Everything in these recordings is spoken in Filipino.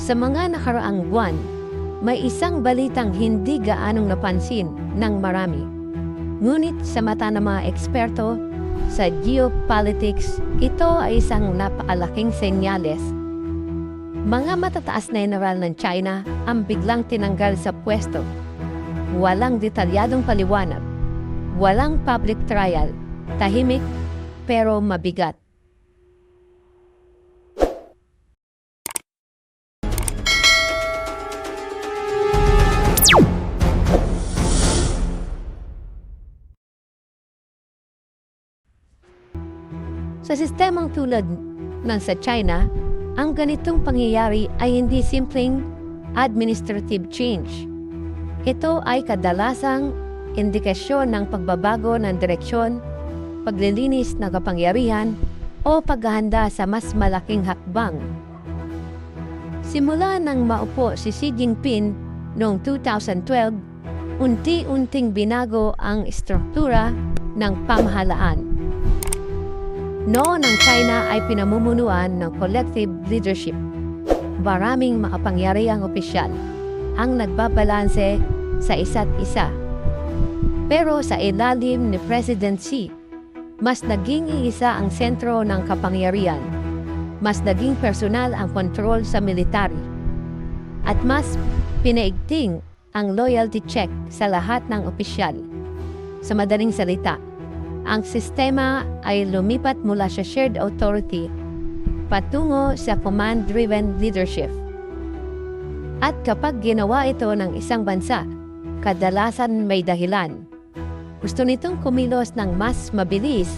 Sa mga nakaraang buwan, may isang balitang hindi gaanong napansin ng marami. Ngunit sa mata ng mga eksperto sa geopolitics, ito ay isang napakalaking senyales. Mga matataas na general ng China ang biglang tinanggal sa pwesto. Walang detalyadong paliwanag, walang public trial, tahimik pero mabigat. Sa sistemang tulad ng sa China, ang ganitong pangyayari ay hindi simpleng administrative change. Ito ay kadalasang indikasyon ng pagbabago ng direksyon, paglilinis ng kapangyarihan, o paghahanda sa mas malaking hakbang. Simula nang maupo si Xi Jinping noong 2012, unti-unting binago ang struktura ng pamahalaan. Noon ang China ay pinamumunuan ng collective leadership. Maraming makapangyarihang opisyal ang nagbabalanse sa isa't isa. Pero sa ilalim ni President Xi, mas naging iisa ang sentro ng kapangyarihan, mas naging personal ang kontrol sa military, at mas pinaigting ang loyalty check sa lahat ng opisyal. Sa madaling salita, ang sistema ay lumipat mula sa shared authority patungo sa command-driven leadership. At kapag ginawa ito ng isang bansa, kadalasan may dahilan. Gusto nitong kumilos ng mas mabilis,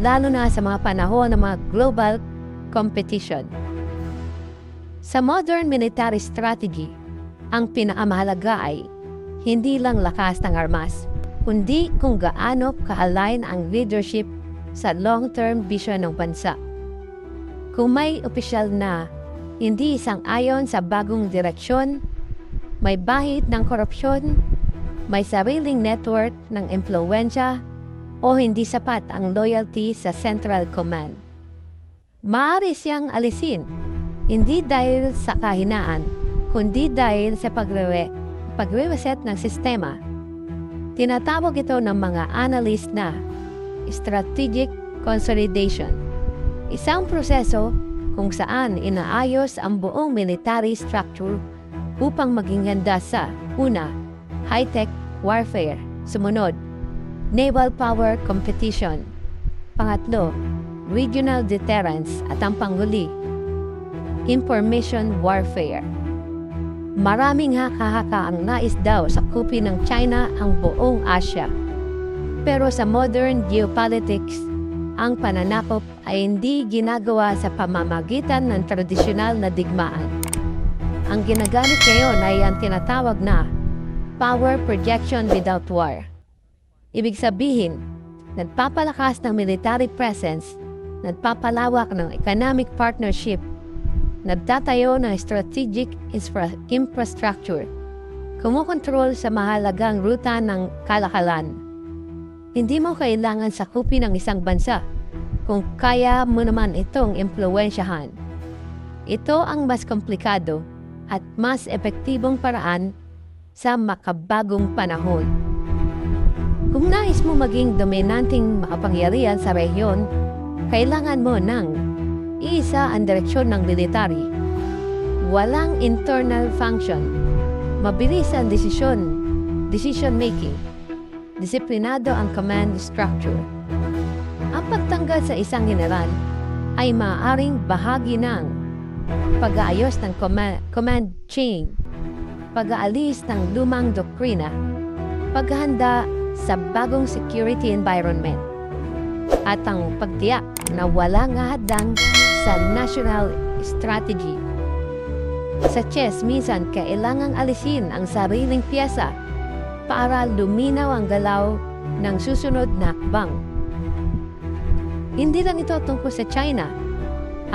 lalo na sa mga panahon ng mga global competition. Sa modern military strategy, ang pinakamahalaga ay hindi lang lakas ng armas, kundi kung gaano ka-align ang leadership sa long-term vision ng bansa. Kung may opisyal na hindi isang-ayon sa bagong direksyon, may bahid ng korupsyon, may sariling network ng impluwensya, o hindi sapat ang loyalty sa Central Command, maaari siyang alisin, hindi dahil sa kahinaan, kundi dahil sa pagre-reset ng sistema. Tinatawag ito ng mga analyst na strategic consolidation. Isang proseso kung saan inaayos ang buong military structure upang maging handa sa una, high-tech warfare, sumunod, naval power competition, pangatlo, regional deterrence, at ang panghuli, information warfare. Maraming haka-haka ang nais daw sakupin ng China ang buong Asia. Pero sa modern geopolitics, ang pananakop ay hindi ginagawa sa pamamagitan ng tradisyonal na digmaan. Ang ginagamit ngayon ay ang tinatawag na power projection without war. Ibig sabihin, nagpapalakas ng military presence, nagpapalawak ng economic partnership, nagtatayo ng strategic infrastructure, kumukontrol sa mahalagang ruta ng kalakalan. Hindi mo kailangan sakupin ang isang bansa kung kaya mo naman itong impluwensyahan. Ito ang mas komplikado at mas epektibong paraan sa makabagong panahon. Kung nais mo maging dominanting makapangyarihan sa rehiyon, kailangan mo ng isa ang direksyon ng military. Walang internal function. Mabilis ang decision making. Disiplinado ang command structure. Ang pagtanggal sa isang general ay maaaring bahagi ng pag-aayos ng command chain, pag-aalis ng lumang doktrina, paghahanda sa bagong security environment, at ang pagtiyak na walang hadang sa national strategy. Sa chess, minsan kailangang alisin ang sariling piyesa para luminaw ang galaw ng susunod na hakbang. Hindi lang ito tungkol sa China.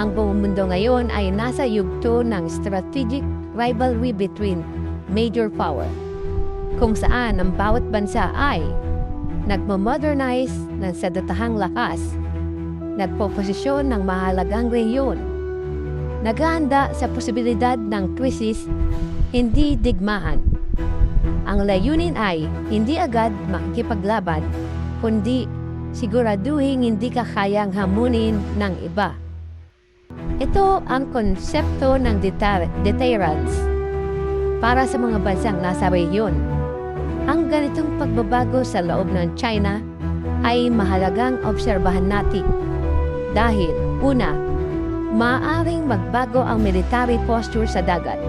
Ang buong mundo ngayon ay nasa yugto ng strategic rivalry between major power, kung saan ang bawat bansa ay nagmo-modernize ng sadatahang lakas, nagpoposisyon ng mahalagang rehiyon, naghahanda sa posibilidad ng krisis, hindi digmaan. Ang layunin ay hindi agad makikipaglaban, kundi siguraduhin hindi ka kayang hamunin ng iba. Ito ang konsepto ng deterrence para sa mga bansang nasa rehiyon. Ang ganitong pagbabago sa loob ng China ay mahalagang obserbahan natin dahil una, maaaring magbago ang military posture sa dagat.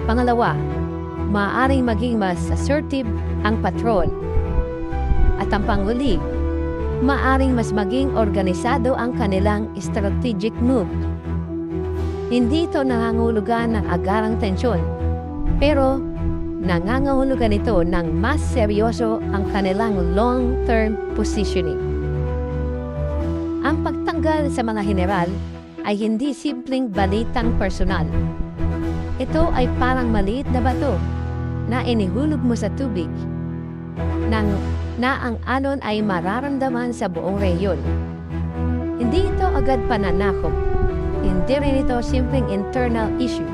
Pangalawa, maaaring maging mas assertive ang patrol. At ang panghuli, maaaring mas maging organisado ang kanilang strategic move. Hindi ito nangangahulugan ng agarang tensyon, pero nangangahulugan ito ng mas seryoso ang kanilang long-term positioning. Ang pagtanggal sa mga general ay hindi simpleng balitang personal. Ito ay parang maliit na bato na inihulog mo sa tubig na ang alon ay mararamdaman sa buong rehiyon. Hindi ito agad pananakop. Hindi rin ito simpleng internal issue.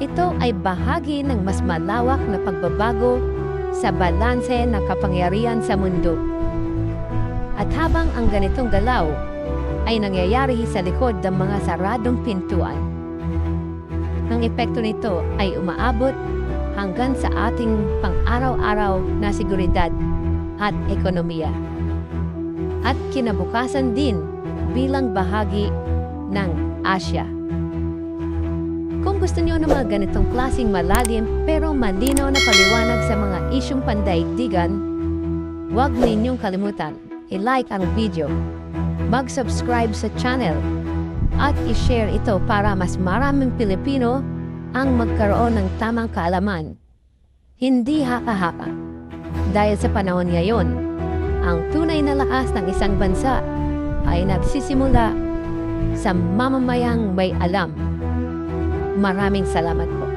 Ito ay bahagi ng mas malawak na pagbabago sa balanse ng kapangyarihan sa mundo. At habang ang ganitong galaw ay nangyayari sa likod ng mga saradong pintuan, ang epekto nito ay umaabot hanggang sa ating pang-araw-araw na seguridad at ekonomiya. At kinabukasan din bilang bahagi ng Asya. Kung gusto niyo ng mga ganitong klaseng malalim pero malinaw na paliwanag sa mga isyong pandaigdigan, huwag ninyong kalimutan i-like ang video, mag-subscribe sa channel, at i-share ito para mas maraming Pilipino ang magkaroon ng tamang kaalaman. Hindi haka-haka. Dahil sa panahon ngayon, ang tunay na lakas ng isang bansa ay nagsisimula sa mamamayang may alam. Maraming salamat po.